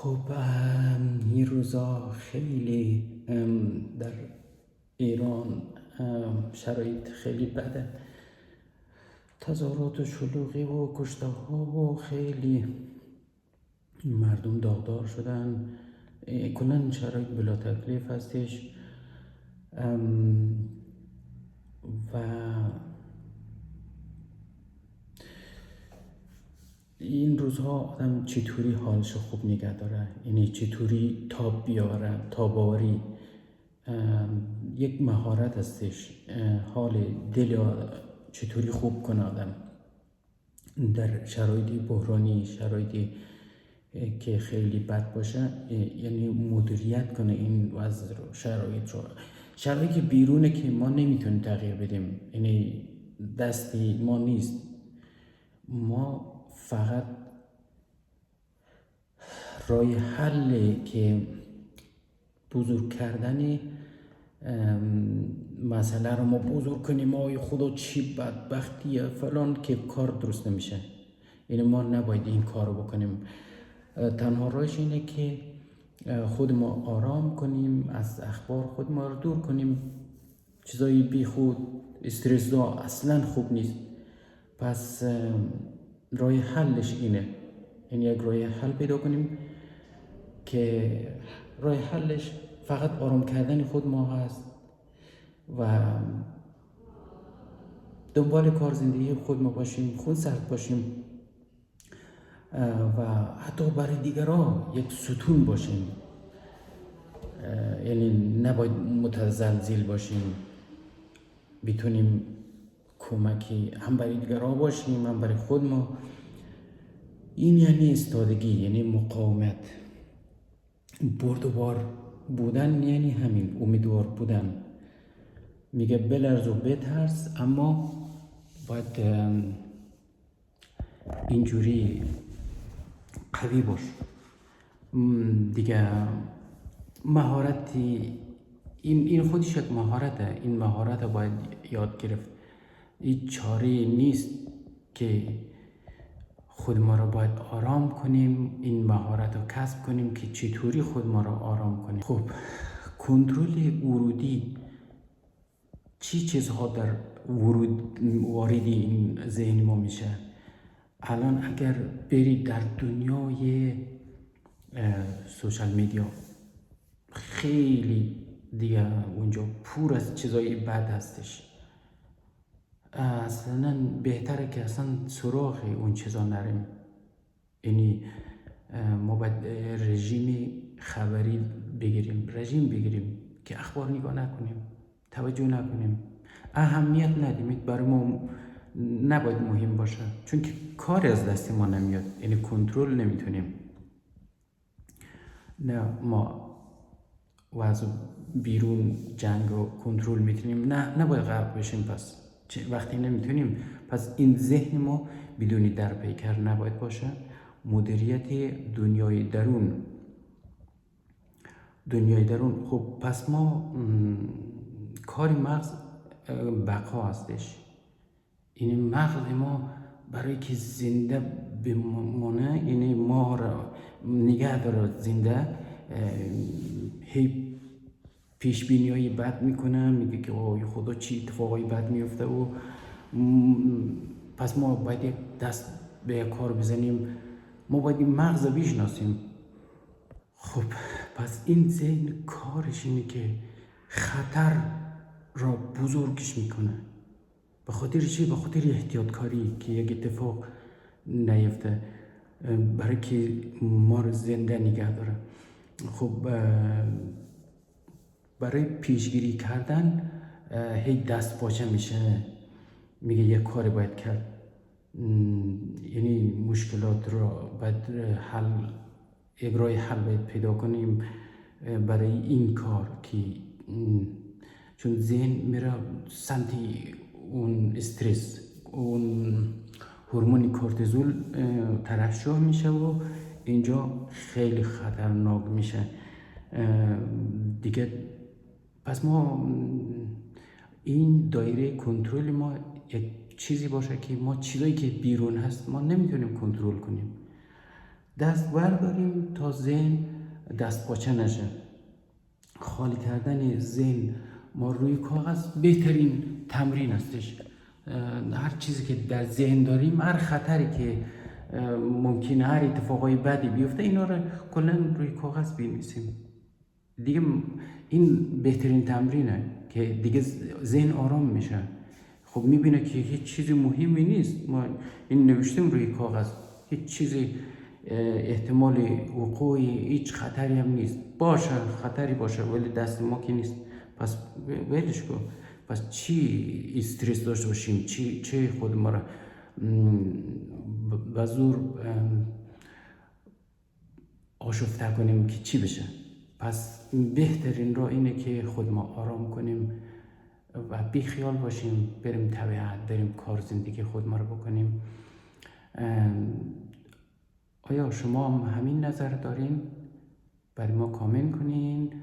خب این روزا خیلی در ایران شرایط خیلی بده. تظاهرات و شلوغی و کشته ها و خیلی مردم داغدار شدن. کلا شرایط بلا تکلیف هستش و این روزها آدم چطوری حالش خوب نگه داره، یعنی چطوری تاب بیاره، تاباوری یک مهارت هستش. حال دل چطوری خوب کنه آدم در شرایط بحرانی، شرایطی که خیلی بد باشه، یعنی مدیریت کنه این وضع رو، شرایط که بیرونه که ما نمیتونیم تغییر بدیم، یعنی دستی ما نیست. ما فقط رای حل که بزرگ کردن مسئله رو ما بزرگ کنیم، آی خدا چی بدبختیه فلان، که کار درست نمیشه. یعنی ما نباید این کار رو بکنیم. تنها راهش اینه که خود ما آرام کنیم، از اخبار خود ما رو دور کنیم. چیزایی بی خود، استرس ها اصلا خوب نیست. پس راه حلش اینه، یعنی یک راه حل پیدا کنیم که راه حلش فقط آرام کردن خود ما هست و دنبال کار زندگی خود ما باشیم، خون سرد باشیم و حتی برای دیگران یک ستون باشیم. یعنی نباید متزلزل باشیم، بتونیم کمکی هم برای دیگران باشیم هم برای خود ما. این یعنی ایستادگی، یعنی مقاومت. بردبار بودن یعنی همین، امیدوار بودن. میگه بلرز و بترس، اما باید اینجوری قوی باش دیگه. مهارتی این خودش یک مهارته. این مهارت باید یاد گرفت. این چاره نیست که خود ما را باید آرام کنیم، این مهارت رو کسب کنیم که چطوری خود ما را آرام کنیم. خب کنترل ورودی، چی چیزها در واردی این ذهن ما میشه؟ الان اگر برید در دنیای سوشال میدیا، خیلی دیگه اونجا پر از چیزای بد هستش. اصلا بهتره که اصلا سراغ اون چیزا نریم. یعنی ما باید رژیم خبری بگیریم که اخبار نگاه نکنیم، توجه نکنیم، اهمیت ندیم. برای ما نباید مهم باشه، چون که کاری از دست ما نمیاد، یعنی کنترل نمیتونیم. نه ما وضع بیرون جنگ رو کنترل میتونیم، نباید غرق بشیم. پس وقتی نمیتونیم، پس این ذهن ما بدون در پیکر نباید باشه. مدیریت دنیای درون. خب پس ما کاری مغز بقا هستش. این مغز ما برای که زنده بمونه، یعنی ما را نگه داره زنده، هی پیش بینی های بد میکنه، میگه که آی خدا چی اتفاقای بد میفته. و پس ما باید یک دست به کار بزنیم، ما باید این مغز رو بشناسیم. خب پس این ذهن کارش اینه که خطر را بزرگش میکنه. به خاطر چی؟ به خاطر احتیاطکاری که یک اتفاق نیفته، برای که ما رو زنده نگه داره. خب برای پیشگیری کردن هی دست پاچه میشه، میگه یک کاری باید کرد، یعنی مشکلات را باید راه حل باید پیدا کنیم برای این کار. که چون ذهن میره سمتی اون استرس، اون هورمون کورتیزول ترشح میشه و اینجا خیلی خطرناک میشه دیگه. پس ما این دایره کنترل ما یک چیزی باشه که ما چیزایی که بیرون هست ما نمیتونیم کنترل کنیم. دست برداریم تا ذهن دست پاچه نشه. خالی کردن ذهن ما روی کاغذ بهترین تمرین هستش. هر چیزی که در ذهن داریم، هر خطری که ممکنه، هر اتفاقای بدی بیفته، اینا رو کلا روی کاغذ بنویسیم. دیگه این بهترین تمرینه که دیگه ذهن آرام میشه. خب میبینه که هیچ چیزی مهمی نیست، ما این نوشتیم روی کاغذ، هیچ چیزی احتمال وقوعی، هیچ خطری هم نیست. باشه خطری باشه ولی دست ما که نیست، پس ولش کن. پس چی استرس داشته باشیم، چی خود ما را به زور آشفته کنیم که چی بشه. پس بهترین راه اینه که خود ما آرام کنیم و بی خیال باشیم، بریم طبیعت، بریم کار زندگی خود ما رو بکنیم. آیا شما هم همین نظر دارین؟ برای ما کامنت کنین.